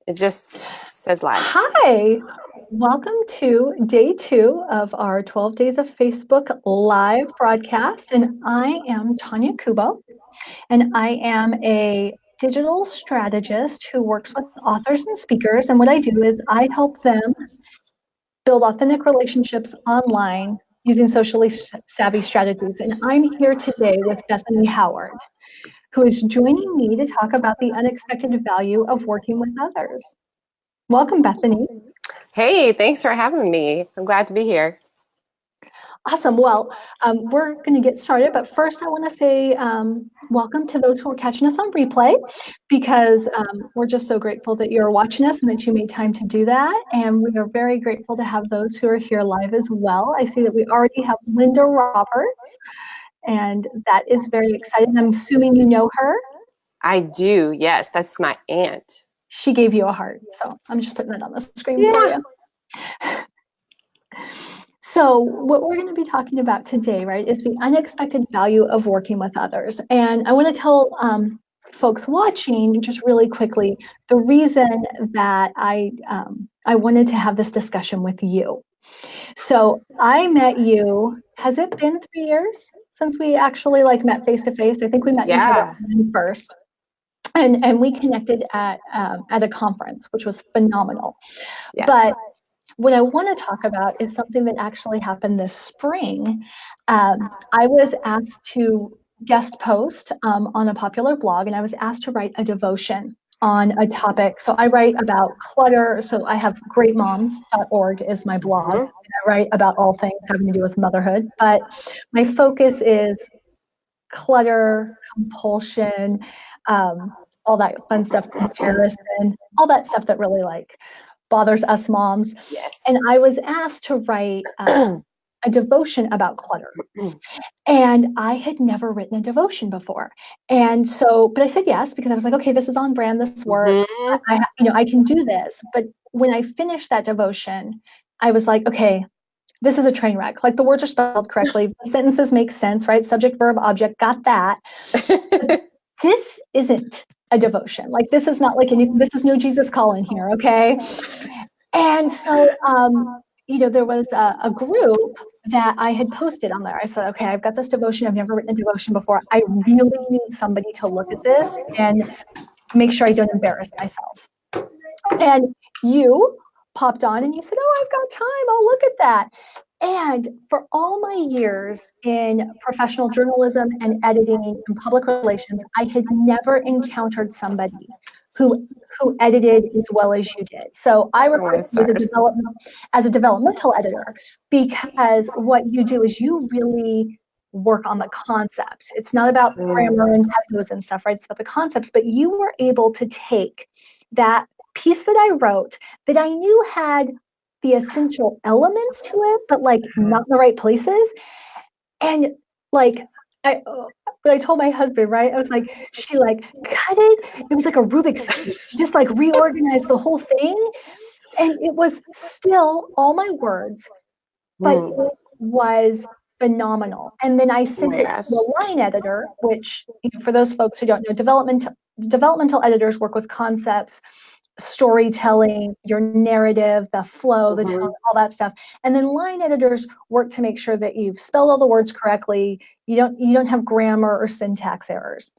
It just says live. Hi, welcome to day 2 of our 12 Days of Facebook live broadcast. And I am Tonya Kubo, and I am a digital strategist who works with authors and speakers. And what I do is I help them build authentic relationships online using socially savvy strategies. And I'm here today with Bethany Howard, who is joining me to talk about the unexpected value of working with others. Welcome, Bethany. Hey, thanks for having me. I'm glad to be here. Awesome. Well, we're going to get started, but first I want to say welcome to those who are catching us on replay, because we're just so grateful that you're watching us and that you made time to do that. And we are very grateful to have those who are here live as well. I see that we already have Linda Roberts, and that is very exciting. I'm assuming you know her. I do. Yes, that's my aunt. She gave you a heart, so I'm just putting that on the screen for you. So what we're going to be talking about today, right, is the unexpected value of working with others. And I want to tell folks watching just really quickly the reason that I wanted to have this discussion with you. So I met you, has it been 3 years since we actually met face to face? I think we met each other first. And we connected at a conference, which was phenomenal. Yes. But what I want to talk about is something that actually happened this spring. I was asked to guest post on a popular blog, and I was asked to write a devotion on a topic. So I write about clutter. So I have greatmoms.org is my blog. And I write about all things having to do with motherhood. But my focus is clutter, compulsion, all that fun stuff, comparison, all that stuff that really bothers us moms. Yes. And I was asked to write a devotion about clutter. And I had never written a devotion before. And so, but I said yes, because I was like, okay, this is on brand, this works. I can do this. But when I finished that devotion, I was like, okay, this is a train wreck. The words are spelled correctly. The sentences make sense, right? Subject, verb, object, got that. This isn't a devotion. This is not this is no Jesus calling here, okay? And so, there was a group that I had posted on there. I said, okay, I've got this devotion. I've never written a devotion before. I really need somebody to look at this and make sure I don't embarrass myself. And you popped on and you said, oh, I've got time. I'll look at that. And for all my years in professional journalism and editing and public relations, I had never encountered somebody who edited as well as you did. So I refer to you as a developmental editor, because what you do is you really work on the concepts. It's not about grammar and typos and stuff, right? It's about the concepts. But you were able to take that piece that I wrote that I knew had the essential elements to it, but not in the right places. And I told my husband, right? I was like, she cut it. It was like a Rubik's Cube, just reorganized the whole thing. And it was still all my words, but it was phenomenal. And then I sent it to the line editor, which, for those folks who don't know, developmental editors work with concepts, storytelling, your narrative, the flow, the tone, all that stuff. And then line editors work to make sure that you've spelled all the words correctly. You don't have grammar or syntax errors.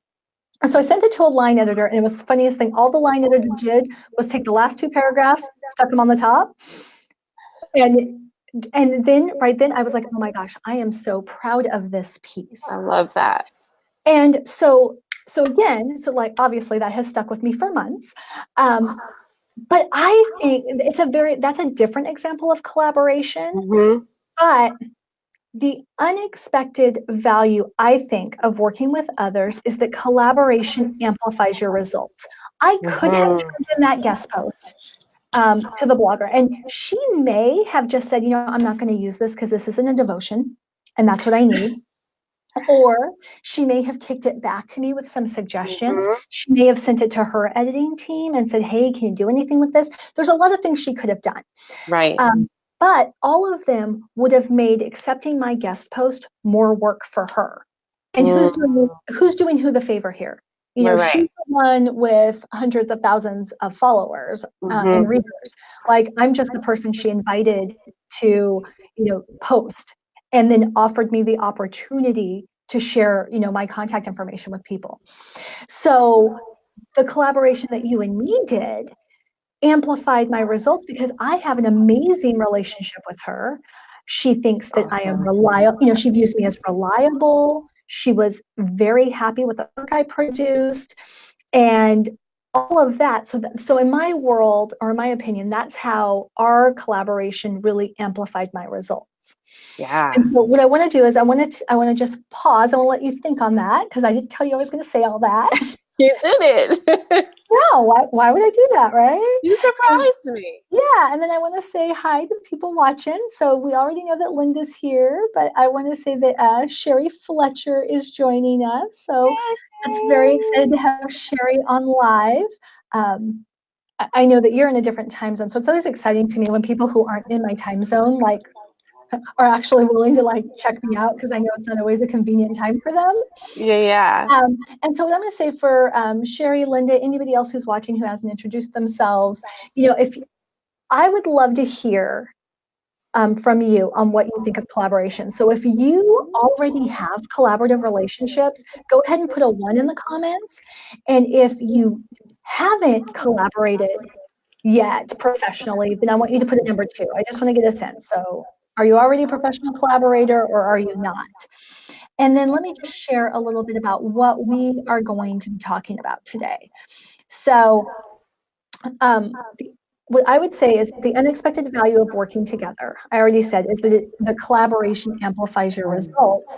And so I sent it to a line editor, and it was the funniest thing. All the line editor did was take the last 2 paragraphs, stuck them on the top. And then right then I was like, oh my gosh, I am so proud of this piece. I love that. And so obviously that has stuck with me for months. But I think that's a different example of collaboration. But the unexpected value, I think, of working with others is that collaboration amplifies your results. I could have turned in that guest post to the blogger, and she may have just said, I'm not going to use this because this isn't a devotion, and that's what I need. Or she may have kicked it back to me with some suggestions. She may have sent it to her editing team and said, hey, can you do anything with this? There's a lot of things she could have done. Right. But all of them would have made accepting my guest post more work for her. And who's doing who the favor here? She's Right. the one with hundreds of thousands of followers Mm-hmm. and readers. Like, I'm just the person she invited to, post, and then offered me the opportunity to share, my contact information with people. So the collaboration that you and me did amplified my results because I have an amazing relationship with her. She thinks that I am Awesome. reliable. She views me as reliable. She was very happy with the work I produced and all of that. So in my world, or in my opinion, that's how our collaboration really amplified my results. Yeah. And so what I want to do is I want to just pause. I want to let you think on that because I didn't tell you I was going to say all that. You did it. No, why would I do that, right? You And surprised me. yeah, and then I want to say hi to people watching. So we already know that Linda's here, but I want to say that Sherry Fletcher is joining us. So that's very excited to have Sherry on live. I know that you're in a different time zone, so it's always exciting to me when people who aren't in my time zone are actually willing to check me out because I know it's not always a convenient time for them. Yeah. And so what I'm going to say for Sherry, Linda, anybody else who's watching who hasn't introduced themselves, if I would love to hear from you on what you think of collaboration. So if you already have collaborative relationships, go ahead and put a 1 in the comments. And if you haven't collaborated yet professionally, then I want you to put a number 2. I just want to get a sense. So are you already a professional collaborator or are you not? And then let me just share a little bit about what we are going to be talking about today. So what I would say is the unexpected value of working together. I already said is that the collaboration amplifies your results.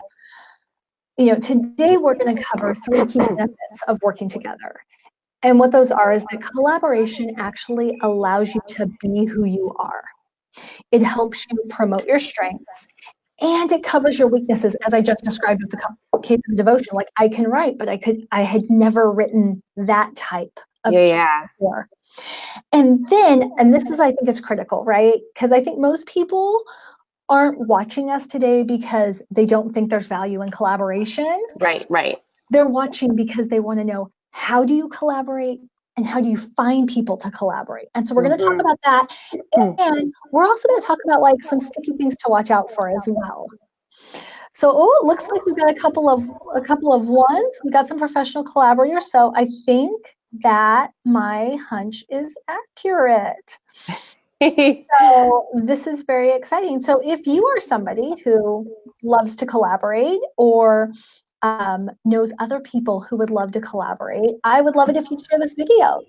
Today we're going to cover 3 key benefits of working together. And what those are is that collaboration actually allows you to be who you are. It helps you promote your strengths and it covers your weaknesses, as I just described with the case of devotion. Like, I can write, but I had never written that type of Yeah. before. And then, and this is, I think, is critical, right? Because I think most people aren't watching us today because they don't think there's value in collaboration. Right. They're watching because they want to know, how do you collaborate and how do you find people to collaborate? And so we're going to talk about that. And we're also going to talk about some sticky things to watch out for as well. So, it looks like we've got a couple of ones. We got some professional collaborators. So I think that my hunch is accurate. So this is very exciting. So if you are somebody who loves to collaborate or knows other people who would love to collaborate, I would love it if you share this video.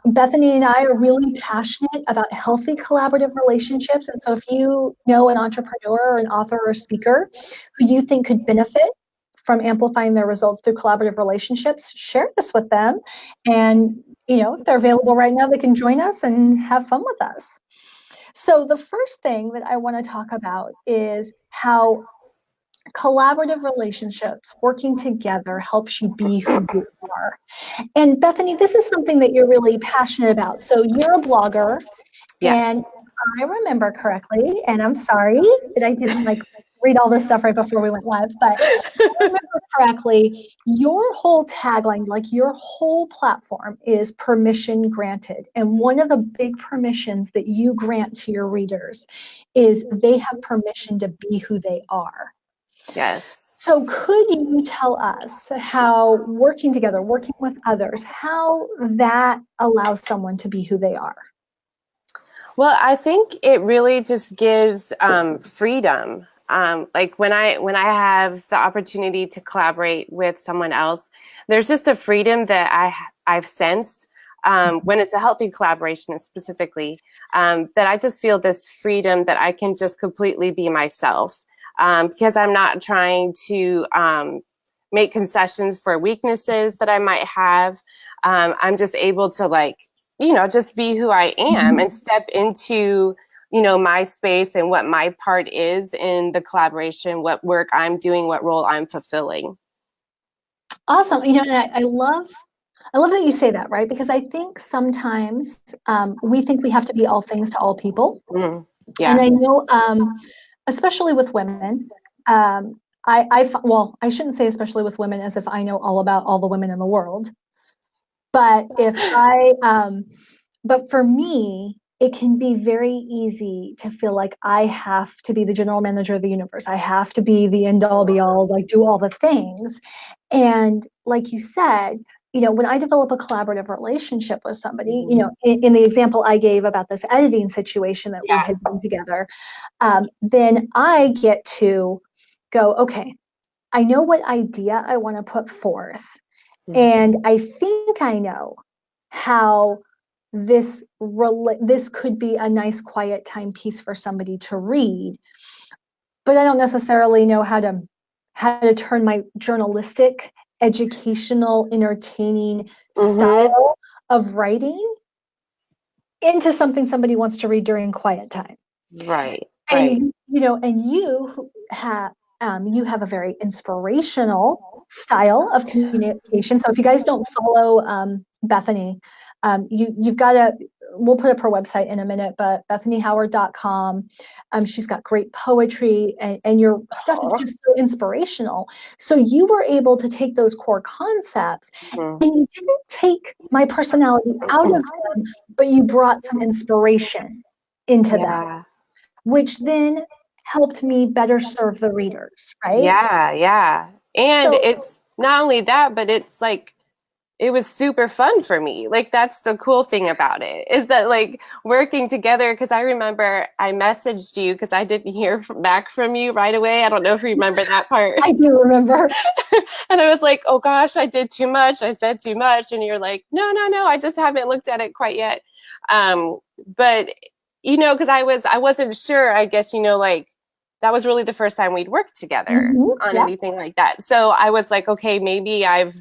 Bethany and I are really passionate about healthy collaborative relationships. And so if you know an entrepreneur or an author or speaker who you think could benefit from amplifying their results through collaborative relationships, share this with them. And, if they're available right now, they can join us and have fun with us. So the first thing that I want to talk about is how collaborative relationships, working together, helps you be who you are. And Bethany, this is something that you're really passionate about. So you're a blogger, and Yes. I remember correctly, and I'm sorry that I didn't read all this stuff right before we went live, but if I remember correctly, your whole tagline, your whole platform is permission granted. And one of the big permissions that you grant to your readers is they have permission to be who they are. Yes. So could you tell us how working together, working with others, how that allows someone to be who they are? Well, I think it really just gives freedom. Like when I have the opportunity to collaborate with someone else, there's just a freedom that I've sensed when it's a healthy collaboration specifically, that I just feel this freedom that I can just completely be myself, because I'm not trying to make concessions for weaknesses that I might have. I'm just able to just be who I am and step into, my space and what my part is in the collaboration, what work I'm doing, what role I'm fulfilling. Awesome. And I love that you say that, right? Because I think sometimes we think we have to be all things to all people. Yeah. And I know, especially with women, well, I shouldn't say especially with women as if I know all about all the women in the world. But but for me, it can be very easy to feel like I have to be the general manager of the universe. I have to be the end all be all, like do all the things. And like you said, when I develop a collaborative relationship with somebody, in the example I gave about this editing situation that we Yeah. had done together, then I get to go, okay, I know what idea I want to put forth. And I think I know how this could be a nice quiet time piece for somebody to read, but I don't necessarily know how to turn my journalistic, educational, entertaining Mm-hmm. style of writing into something somebody wants to read during quiet time. Right. Right. And you have a very inspirational style of communication. So if you guys don't follow Bethany, you've got to. We'll put up her website in a minute, but BethanyHoward.com. She's got great poetry, and your stuff is just so inspirational. So you were able to take those core concepts, Mm-hmm. and you didn't take my personality out of them, but you brought some inspiration into them, Yeah. which then helped me better serve the readers, right? Yeah. Yeah. And So, it's not only that, but it's like it was super fun for me. Like that's the cool thing about it is that like working together. Because I remember I messaged you because I didn't hear back from you right away. I don't know if you remember that part. I do remember. And I was like, oh gosh, I did too much. I said too much. And you're like, no, no, no. I just haven't looked at it quite yet. But because I wasn't sure. I guess like that was really the first time we'd worked together on Yeah. anything like that. So I was like, okay, maybe I've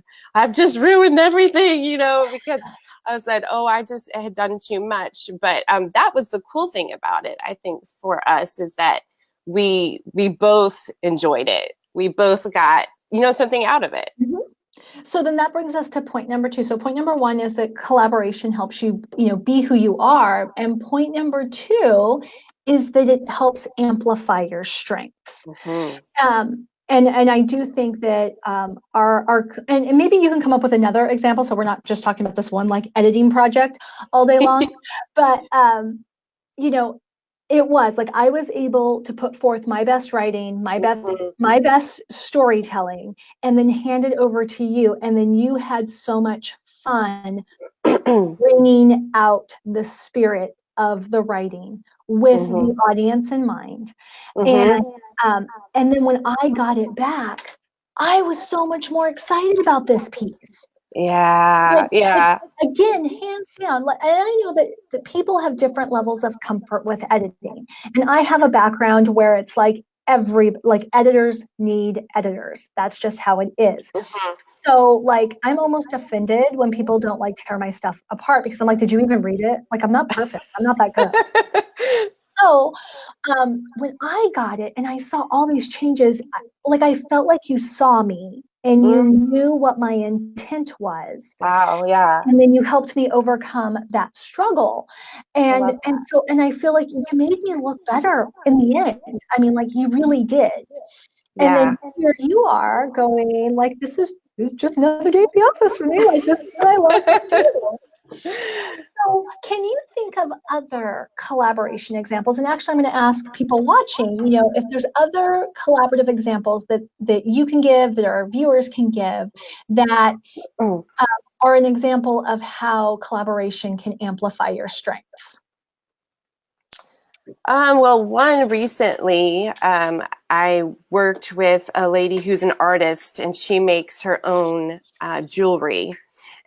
just ruined everything, because I said, oh, I just had done too much. But that was the cool thing about it. I think for us is that we both enjoyed it. We both got something out of it. Mm-hmm. So then that brings us to point number 2. So point number 1 is that collaboration helps you, be who you are. And point number 2 is that it helps amplify your strengths. Mm-hmm. And I do think that and maybe you can come up with another example. So we're not just talking about this one like editing project all day long, but you know, it was like I was able to put forth my best writing, my best storytelling, and then hand it over to you. And then you had so much fun Mm-hmm. bringing out the spirit of the writing with Mm-hmm. the audience in mind. Mm-hmm. And um, and then when I got it back, I was so much more excited about this piece. Yeah, Like yeah. again, hands down. And I know that people have different levels of comfort with editing, and I have a background where it's like editors need editors. That's just how it is. Mm-hmm. So like I'm almost offended when people don't like tear my stuff apart because I'm like, did you even read it? Like I'm not perfect. I'm not that good. So when I got it and I saw all these changes, like I felt like you saw me and you Mm. knew what my intent was. Wow, yeah. And then you helped me overcome that struggle. I And love and so and I feel like you made me look better in the end. I mean, like you really did. And yeah. then here you are going like this is just another day at the office for me. Like this is what I love to do. So, can you think of other collaboration examples? And actually, I'm going to ask people watching, if there's other collaborative examples that you can give, that our viewers can give, that Mm. are an example of how collaboration can amplify your strengths. Well, one recently, I worked with a lady who's an artist, and she makes her own jewelry,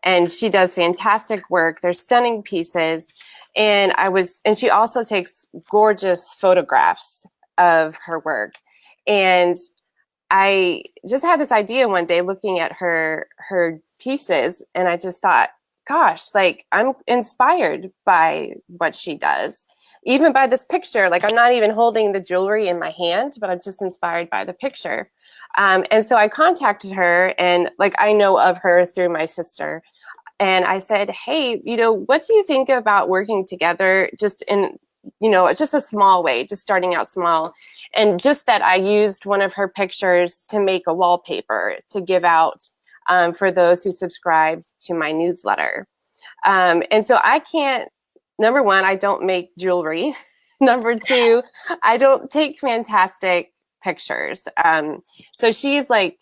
and she does fantastic work. They're stunning pieces, and she also takes gorgeous photographs of her work, and I just had this idea one day looking at her pieces, and I just thought, gosh, like I'm inspired by what she does. Even by this picture, like I'm not even holding the jewelry in my hand, but I'm just inspired by the picture. And so I contacted her, and like I know of her through my sister. And I said, hey, what do you think about working together just in just a small way, just starting out small. And just that I used one of her pictures to make a wallpaper to give out for those who subscribed to my newsletter. And so I can't, number one, I don't make jewelry. Number two, I don't take fantastic pictures. So she's like,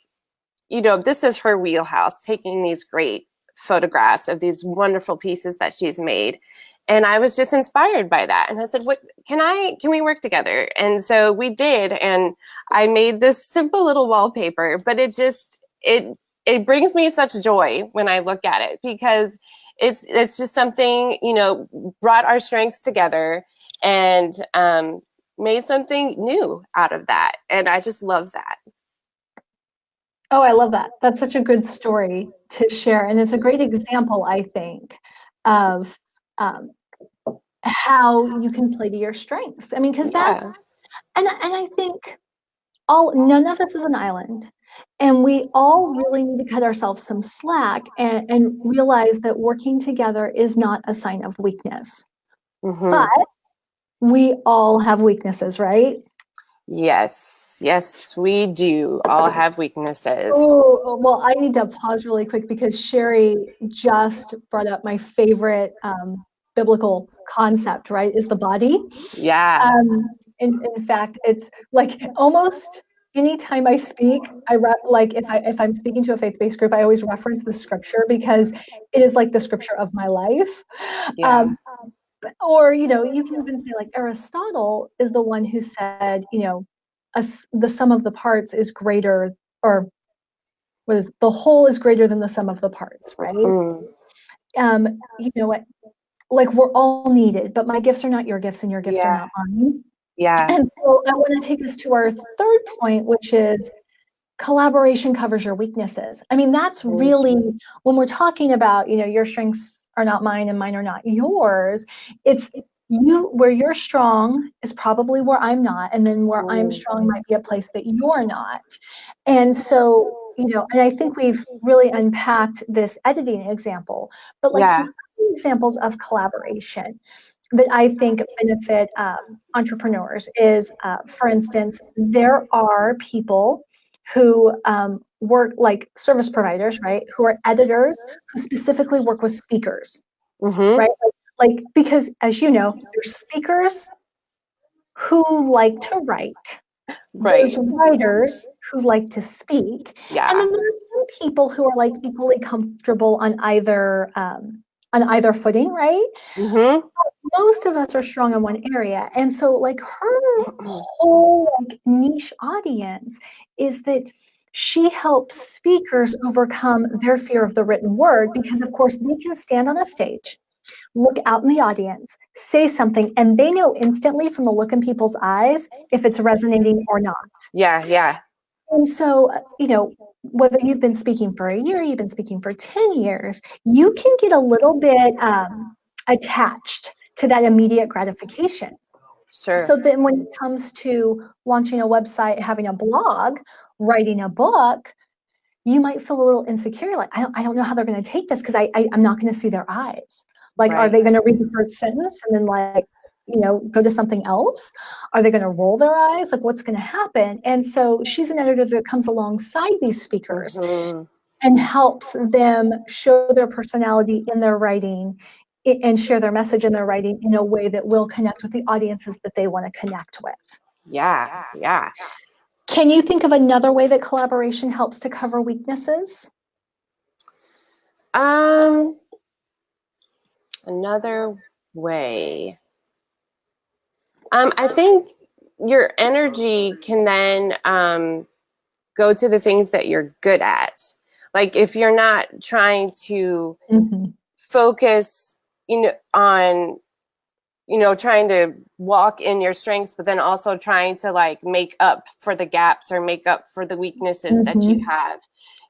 this is her wheelhouse, taking these great photographs of these wonderful pieces that she's made. And I was just inspired by that. And I said, what can we work together? And so we did. And I made this simple little wallpaper, but it brings me such joy when I look at it, because it's just something, brought our strengths together and made something new out of that. And I just love that. Oh, I love that. That's such a good story to share. And it's a great example, I think, of how you can play to your strengths. I mean, because that's, and I think none of us is an island. And we all really need to cut ourselves some slack and realize that working together is not a sign of weakness. Mm-hmm. But we all have weaknesses, right? Yes, we do all have weaknesses. Oh, well, I need to pause really quick because Sherry just brought up my favorite biblical concept, right? Is the body. Yeah. In fact, it's like almost anytime I speak, if I'm speaking to a faith-based group, I always reference the scripture because it is like the scripture of my life. Yeah. Or, you can even say like Aristotle is the one who said, the sum of the parts is greater, or the whole is greater than the sum of the parts, right? What? Like we're all needed, but my gifts are not your gifts and your gifts are not mine. Yeah. And so I want to take us to our third point, which is collaboration covers your weaknesses. I mean, that's really, when we're talking about, your strengths are not mine and mine are not yours, it's where you're strong is probably where I'm not. And then where I'm strong might be a place that you're not. And so, and I think we've really unpacked this editing example, but like some examples of collaboration that I think benefit entrepreneurs is, for instance, there are people who work like service providers, right? Who are editors who specifically work with speakers, right? Like, because as you know, there's speakers who like to write, there's writers who like to speak, and then there's some people who are like equally comfortable on either footing, right? Most of us are strong in one area. And so like her whole like niche audience is that she helps speakers overcome their fear of the written word, because of course they can stand on a stage, look out in the audience, say something, and they know instantly from the look in people's eyes if it's resonating or not. Yeah. And so, whether you've been speaking for a year, you've been speaking for 10 years, you can get a little bit attached to that immediate gratification. Sure. So then when it comes to launching a website, having a blog, writing a book, you might feel a little insecure. Like, I don't know how they're going to take this because I'm not going to see their eyes. Like, are they going to read the first sentence and then like, go to something else? Are they going to roll their eyes? Like, what's going to happen? And so she's an editor that comes alongside these speakers and helps them show their personality in their writing and share their message in their writing in a way that will connect with the audiences that they want to connect with. Yeah. Can you think of another way that collaboration helps to cover weaknesses? Another way. I think your energy can then go to the things that you're good at. Like if you're not trying to focus, on, trying to walk in your strengths, but then also trying to like make up for the gaps or make up for the weaknesses that you have.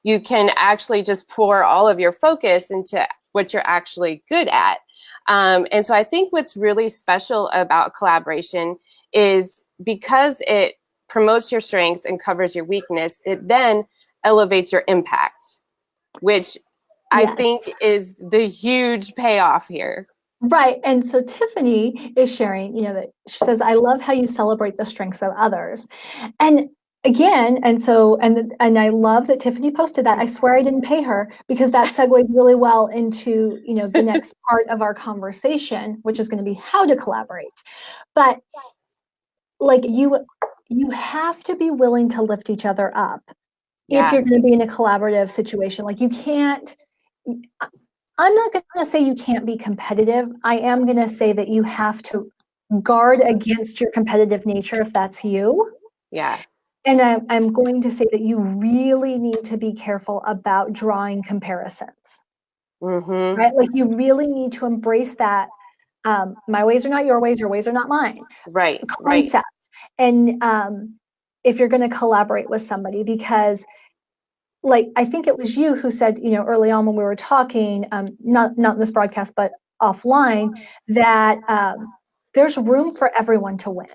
You can actually just pour all of your focus into what you're actually good at. And so I think what's really special about collaboration is because it promotes your strengths and covers your weakness, it then elevates your impact, which I think is the huge payoff here. Right. And so Tiffany is sharing, that she says, I love how you celebrate the strengths of others. And again, and I love that Tiffany posted that. I swear I didn't pay her, because that segued really well into, the next part of our conversation, which is going to be how to collaborate. But like you have to be willing to lift each other up if Yeah. you're going to be in a collaborative situation. Like you can't, I'm not going to say you can't be competitive. I am going to say that you have to guard against your competitive nature if that's you. Yeah. And I'm going to say that you really need to be careful about drawing comparisons, Mm-hmm. right? Like you really need to embrace that. My ways are not your ways are not mine Right. Right. concept. And if you're going to collaborate with somebody, because like, I think it was you who said, early on when we were talking, not in this broadcast, but offline, that there's room for everyone to win.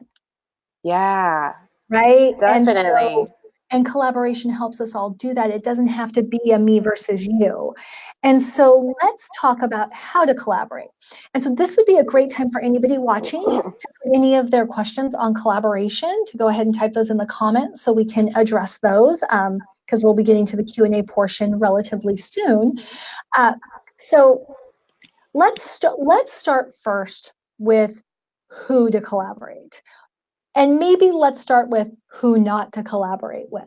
Yeah. Right. Definitely. And collaboration helps us all do that. It doesn't have to be a me versus you. And so let's talk about how to collaborate. And so this would be a great time for anybody watching to put any of their questions on collaboration, to go ahead and type those in the comments so we can address those, because we'll be getting to the Q&A portion relatively soon. So let's start first with who to collaborate. And maybe let's start with who not to collaborate with.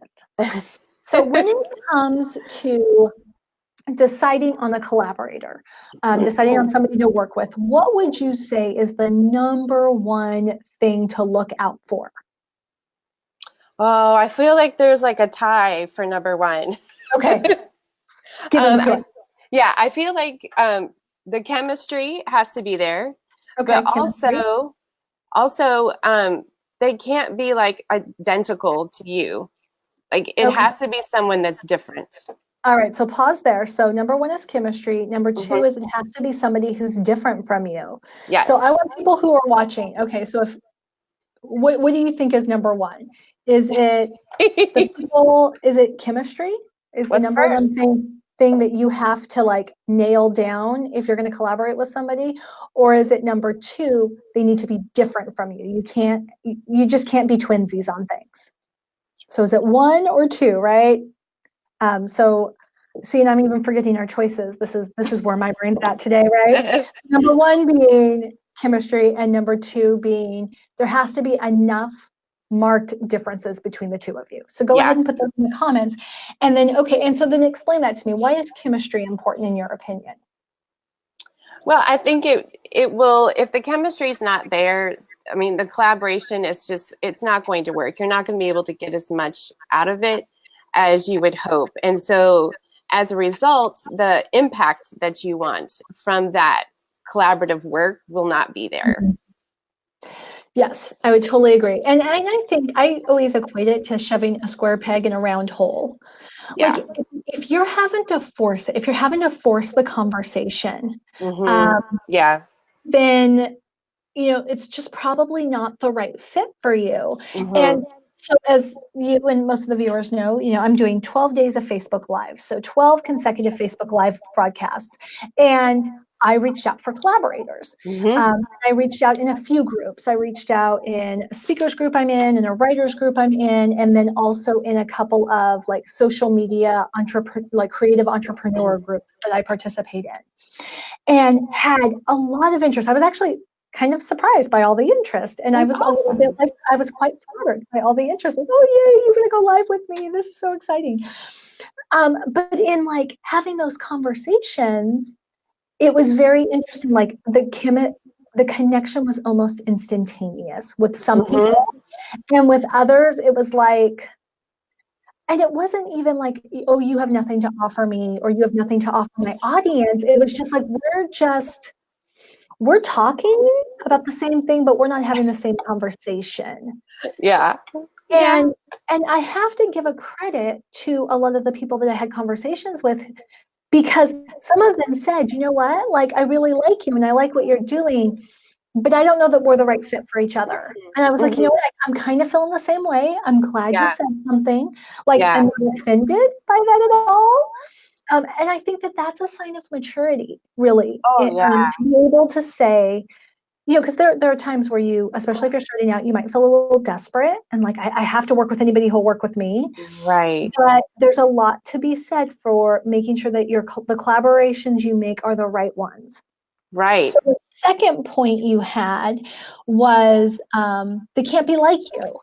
So when it comes to deciding on a collaborator, deciding on somebody to work with, what would you say is the number one thing to look out for? Oh, I feel like there's like a tie for number one. Okay, give it to us. Yeah, I feel like the chemistry has to be there, Okay, but chemistry. also they can't be like identical to you. Like it Okay. has to be someone that's different. All right, so pause there. So number one is chemistry. Number two Mm-hmm. is it has to be somebody who's different from you. So I Yes. want people who are watching. Okay, so if what do you think is number one? Is it the people? Is it chemistry? Is the What's number one first? thing that you have to like nail down if you're going to collaborate with somebody? Or is it number two, they need to be different from you? You just can't be twinsies on things. So is it one or two, right? So see, and I'm even forgetting our choices. This is where my brain's at today, right? So number one being chemistry, and number two being there has to be enough marked differences between the two of you. So go ahead Yeah. and put those in the comments. And then, okay, and so then explain that to me. Why is chemistry important in your opinion? Well, I think it will, if the chemistry is not there, I mean, the collaboration is just, it's not going to work. You're not going to be able to get as much out of it as you would hope. And so as a result, the impact that you want from that collaborative work will not be there. Yes, I would totally agree. And I think I always equate it to shoving a square peg in a round hole. Like Yeah. if you're having to force it, if you're having to force the conversation, Mm-hmm. um, Yeah. then it's just probably not the right fit for you. Mm-hmm. And so as you and most of the viewers know, I'm doing 12 days of Facebook Live. So 12 consecutive Facebook Live broadcasts. And I reached out for collaborators. Mm-hmm. I reached out in a few groups. I reached out in a speakers group I'm in a writers group I'm in, and then also in a couple of like social media, like creative entrepreneur groups that I participate in, and had a lot of interest. I was actually kind of surprised by all the interest. And I That's was a little bit awesome. like, I was quite flattered by all the interest. Like, oh, yay, you're going to go live with me. This is so exciting. But in like having those conversations, it was very interesting. Like the connection was almost instantaneous with some people. Mm-hmm. And with others, it was like, and it wasn't even like, oh, you have nothing to offer me, or you have nothing to offer my audience. It was just like, we're talking about the same thing, but we're not having the same conversation. Yeah. Yeah. And I have to give a credit to a lot of the people that I had conversations with, because some of them said, you know what, like, I really like you and I like what you're doing, but I don't know that we're the right fit for each other. And I was like, you know Mm-hmm. what, I'm kind of feeling the same way. I'm glad you Yeah. said something. Like, Yeah. I'm not offended by that at all. And I think that that's a sign of maturity, really, Oh yeah. to be able to say, because there are times where you, especially if you're starting out, you might feel a little desperate and like, I have to work with anybody who'll work with me. Right. But there's a lot to be said for making sure that the collaborations you make are the right ones. Right. So the second point you had was they can't be like you.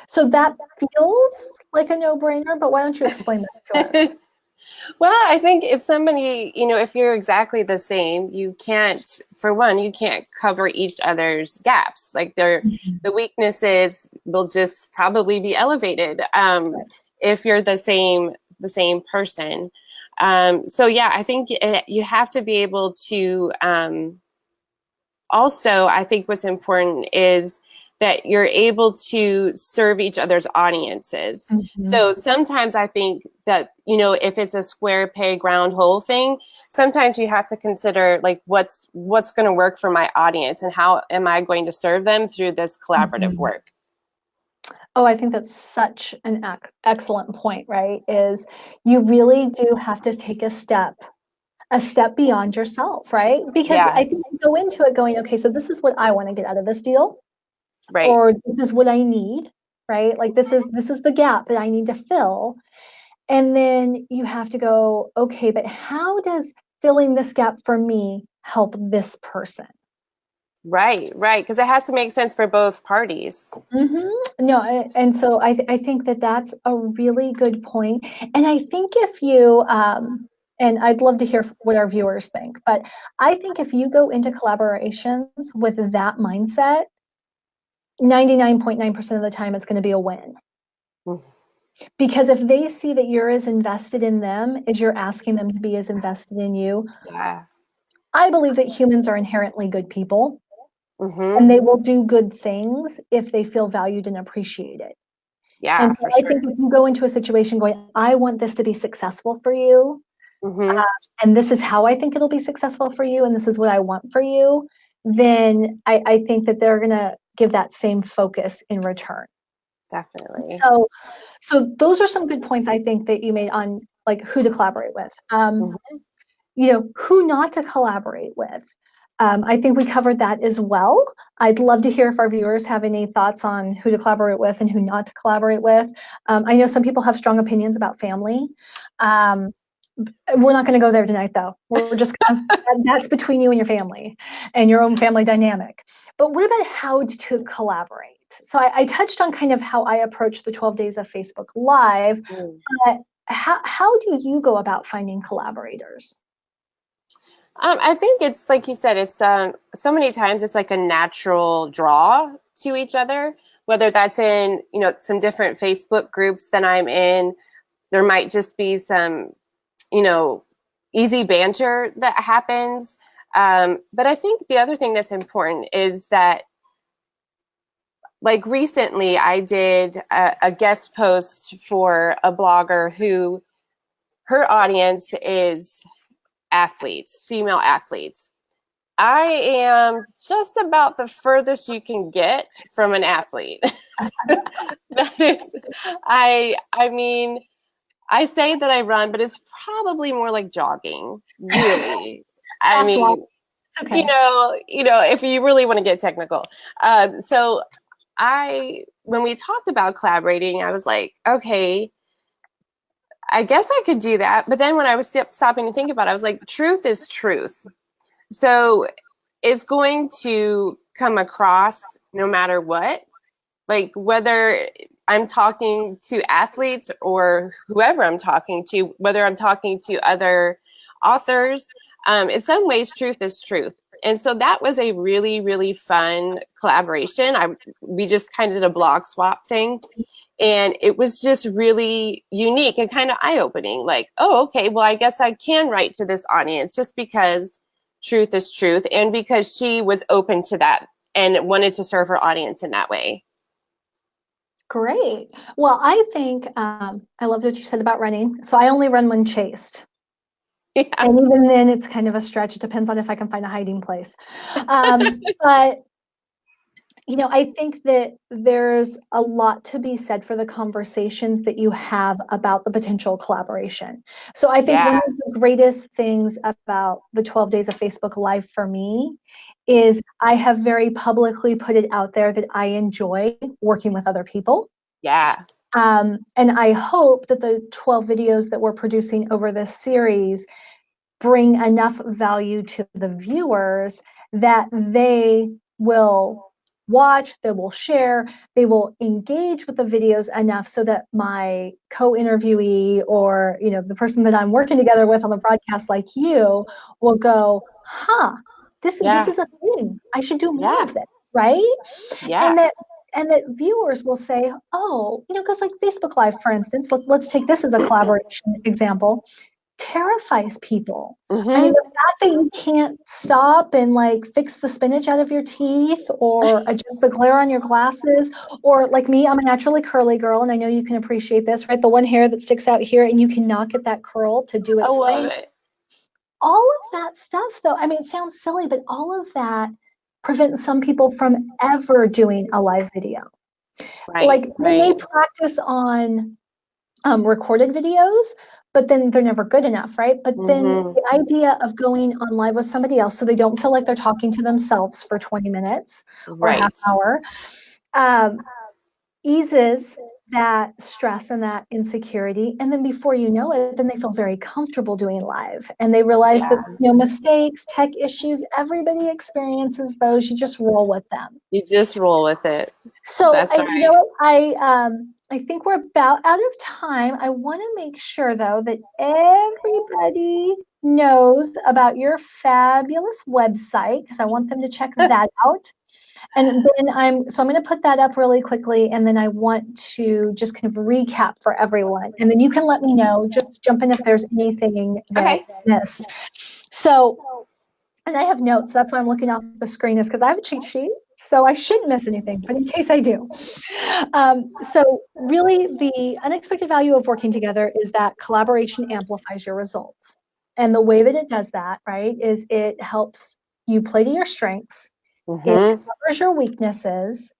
So that feels like a no-brainer, but why don't you explain that to us? Well, I think if somebody, if you're exactly the same, you can't, for one, you can't cover each other's gaps. Like the weaknesses will just probably be elevated if you're the same person. So yeah, I think you have to be able to. Also, I think what's important is that you're able to serve each other's audiences. Mm-hmm. So sometimes I think that, if it's a square peg round hole thing, sometimes you have to consider like what's going to work for my audience and how am I going to serve them through this collaborative Mm-hmm. work. Oh, I think that's such an excellent point, right? Is you really do have to take a step beyond yourself, right? Because Yeah, I think you go into it going, okay, so this is what I want to get out of this deal, right. or this is what I need, right? Like this is the gap that I need to fill. And then you have to go, okay, but how does filling this gap for me help this person? Right, right, because it has to make sense for both parties. No, and so I think that that's a really good point. And I think if you, and I'd love to hear what our viewers think, but I think if you go into collaborations with that mindset, 99.9% of the time it's going to be a win. Because if they see that you're as invested in them as you're asking them to be as invested in you, Yeah. I believe that humans are inherently good people Mm-hmm. and they will do good things if they feel valued and appreciated. And Yeah, so for I sure. think if you go into a situation going, I want this to be successful for you, Mm-hmm. and this is how I think it'll be successful for you, and this is what I want for you, then I think that they're going to give that same focus in return. Definitely. So, so those are some good points I think that you made on like who to collaborate with. Mm-hmm. Who not to collaborate with. I think we covered that as well. I'd love to hear if our viewers have any thoughts on who to collaborate with and who not to collaborate with. I know some people have strong opinions about family. Um, we're not going to go there tonight, though. We're just that's between you and your family and your own family dynamic. But what about how to collaborate? So I touched on kind of how I approach the 12 days of Facebook Live, Mm. but how do you go about finding collaborators? I think it's like you said, it's so many times it's like a natural draw to each other, whether that's in, some different Facebook groups that I'm in. There might just be some, you know, easy banter that happens. But I think the other thing that's important is that, like recently, I did a guest post for a blogger who her audience is athletes, female athletes. I am just about the furthest you can get from an athlete. That is, I mean, I say that I run, but it's probably more like jogging, really. I Fast walk. mean, Okay. if you really want to get technical. So when we talked about collaborating, I was like, okay, I guess I could do that. But then when I was stopping to think about it, I was like, truth is truth. So it's going to come across no matter what. Like whether I'm talking to athletes or whoever I'm talking to, whether I'm talking to other authors, in some ways, truth is truth. And so that was a really, really fun collaboration. We just kind of did a blog swap thing. And it was just really unique and kind of eye opening. Like, oh, okay, well, I guess I can write to this audience just because truth is truth and because she was open to that and wanted to serve her audience in that way. Great. Well, I think I loved what you said about running. So I only run when chased. Yeah. And even then, it's kind of a stretch. It depends on if I can find a hiding place. But I think that there's a lot to be said for the conversations that you have about the potential collaboration. So I think one Yeah. of the greatest things about the 12 days of Facebook Live for me is I have very publicly put it out there that I enjoy working with other people. Yeah. And I hope that the 12 videos that we're producing over this series bring enough value to the viewers that they will watch, they will share, they will engage with the videos enough so that my co-interviewee or the person that I'm working together with on the broadcast like you will go, huh, this Yeah. is a thing. I should do more Yeah. of this, right? Yeah. And that viewers will say, oh, because like Facebook Live, for instance, let's take this as a collaboration example, terrifies people. I mean, Mm-hmm. the fact that you can't stop and like fix the spinach out of your teeth or adjust the glare on your glasses, or like me, I'm a naturally curly girl, and I know you can appreciate this, right? The one hair that sticks out here, and you cannot get that curl to do I its love thing. it. All of that stuff, though, I mean, it sounds silly, but all of that prevents some people from ever doing a live video. Right. Like they may Right. practice on recorded videos, but then they're never good enough, right? But then Mm-hmm. the idea of going on live with somebody else so they don't feel like they're talking to themselves for 20 minutes or a half Right. hour um, eases that stress and that insecurity. And then before you know it, then they feel very comfortable doing live. And they realize that, Yeah. mistakes, tech issues, everybody experiences those. You just roll with them. You just roll with it. So That's you know right. what? I think we're about out of time. I want to make sure though that everybody knows about your fabulous website because I want them to check that out. And then I'm going to put that up really quickly, and then I want to just kind of recap for everyone. And then you can let me know, just jump in if there's anything that Okay. I missed. So, and I have notes. That's why I'm looking off the screen, is because I have a cheat sheet. So I shouldn't miss anything, but in case I do. So really the unexpected value of working together is that collaboration amplifies your results. And the way that it does that, right, is it helps you play to your strengths, it Mm-hmm. covers your weaknesses,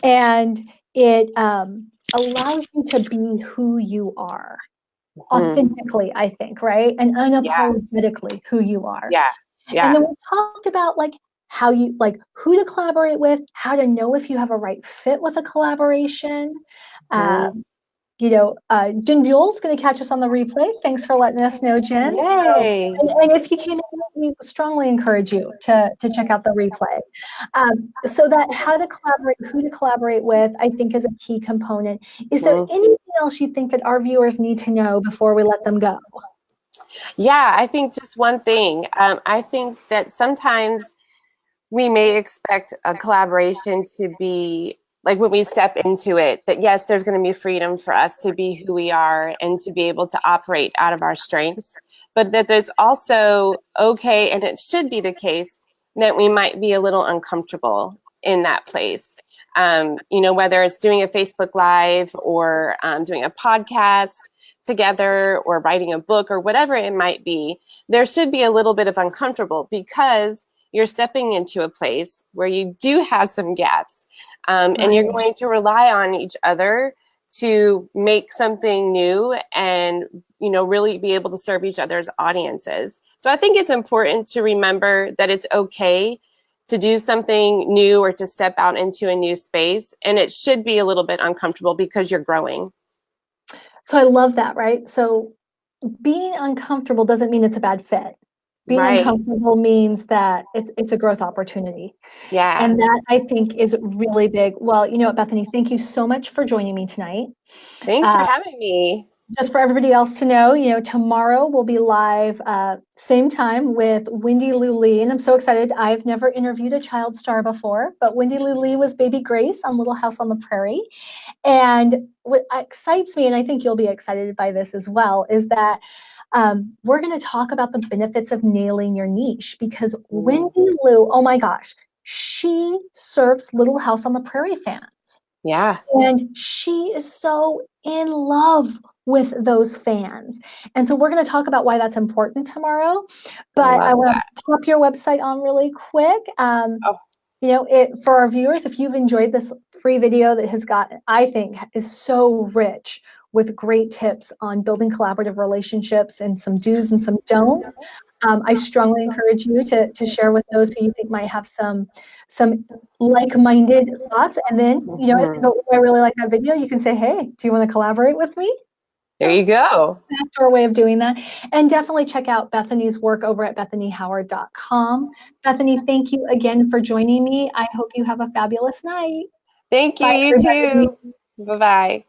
and it allows you to be who you are Mm-hmm. authentically, I think, right? And Yeah. unapologetically who you are. Yeah. And Yeah. then we talked about like how you like who to collaborate with, how to know if you have a right fit with a collaboration. Uh, Mm-hmm. Jen Buell's going to catch us on the replay. Thanks for letting us know, Jen. So, Yay. and if you came in, we strongly encourage you to check out the replay. So that how to collaborate, who to collaborate with, I think is a key component. Is there Mm-hmm. anything else you think that our viewers need to know before we let them go? Yeah, I think just one thing. I think that sometimes we may expect a collaboration to be like when we step into it, that yes, there's going to be freedom for us to be who we are and to be able to operate out of our strengths, but that it's also okay, and it should be the case, that we might be a little uncomfortable in that place. Whether it's doing a Facebook Live or doing a podcast together or writing a book or whatever it might be, there should be a little bit of uncomfortable because you're stepping into a place where you do have some gaps, and Right. you're going to rely on each other to make something new and really be able to serve each other's audiences. So I think it's important to remember that it's okay to do something new or to step out into a new space, and it should be a little bit uncomfortable because you're growing. So I love that, right? So being uncomfortable doesn't mean it's a bad fit. Being Right. uncomfortable means that it's a growth opportunity. Yeah. And that I think is really big. Well, you know what, Bethany, thank you so much for joining me tonight. Thanks for Uh, having me. just for everybody else to know, tomorrow we'll be live same time with Wendy Lou Lee, and I'm so excited. I've never interviewed a child star before, but Wendy Lou Lee was Baby Grace on Little House on the Prairie. And what excites me, and I think you'll be excited by this as well, is that we're going to talk about the benefits of nailing your niche, because Mm. Wendy Lou, oh my gosh, she serves Little House on the Prairie fans. Yeah. And she is so in love with those fans. And so we're going to talk about why that's important tomorrow. I But love I want that. to pop your website on really quick. Oh. You know, for our viewers, if you've enjoyed this free video that has got, I think, is so rich with great tips on building collaborative relationships and some do's and some don'ts, I strongly encourage you to share with those who you think might have some like-minded thoughts. And then, you know, if they Mhm. go, "Oh, I really like that video," you can say, "Hey, do you want to collaborate with me?" There you go. Backdoor way of doing that. And definitely check out Bethany's work over at bethanyhoward.com. Bethany, thank you again for joining me. I hope you have a fabulous night. Thank you. Bye, You everybody. too. Bye bye.